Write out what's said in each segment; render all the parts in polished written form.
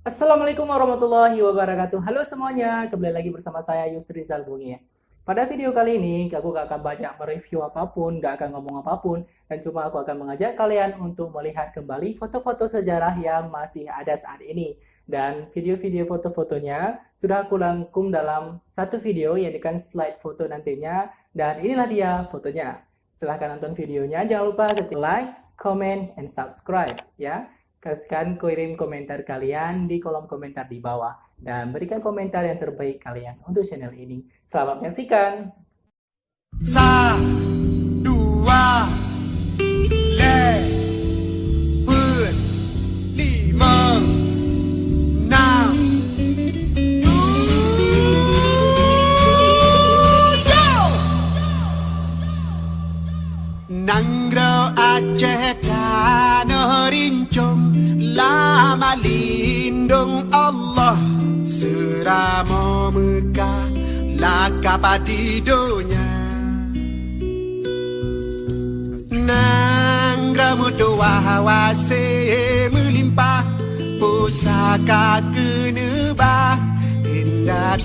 Assalamualaikum warahmatullahi wabarakatuh. Halo semuanya, kembali lagi bersama saya Yusri Zalbungi. Pada video kali ini, aku gak akan banyak mereview apapun, gak akan ngomong apapun, dan cuma aku akan mengajak kalian untuk melihat kembali foto-foto sejarah yang masih ada saat ini. Dan video-video foto-fotonya sudah aku rangkum dalam satu video yang akan slide foto nantinya, dan inilah dia fotonya. Silahkan nonton videonya, jangan lupa ketik like, comment, and subscribe ya. Kasihkan kirim komentar kalian di kolom komentar di bawah dan berikan komentar yang terbaik kalian untuk channel ini. Selamat menyaksikan. 3, 2, 1, 5, 6, 7. Nanggro Aceh tanah rincung, lama lindung Allah, serama Mekah lakap di dunia. Nanggro mutua hawase melimpah, pusaka kenebah, indah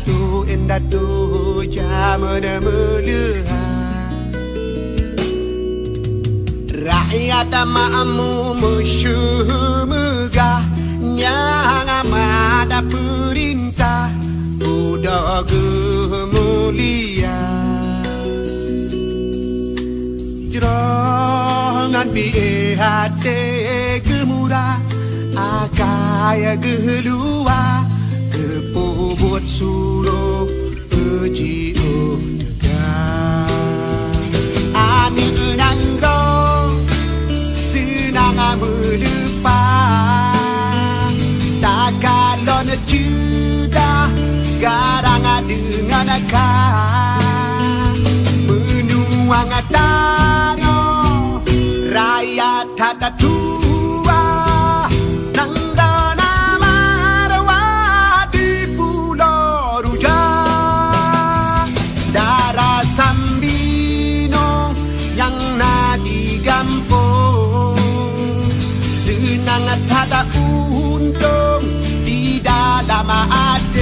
tu jamana melihat. Rakyat makmu musuh megah, yang amada perintah udah gemulia. Jerongan bihe hati gemurah, akaya gelua, kepobot suruh uji tegak. Ani enangro melupa, tak kalau sudah garang dengan akal menuang tanah rakyat tata tua nang dana marwah di Pulau Rujak, darah Sambino yang nadi gampung, senang tak ada untung di dalam hati.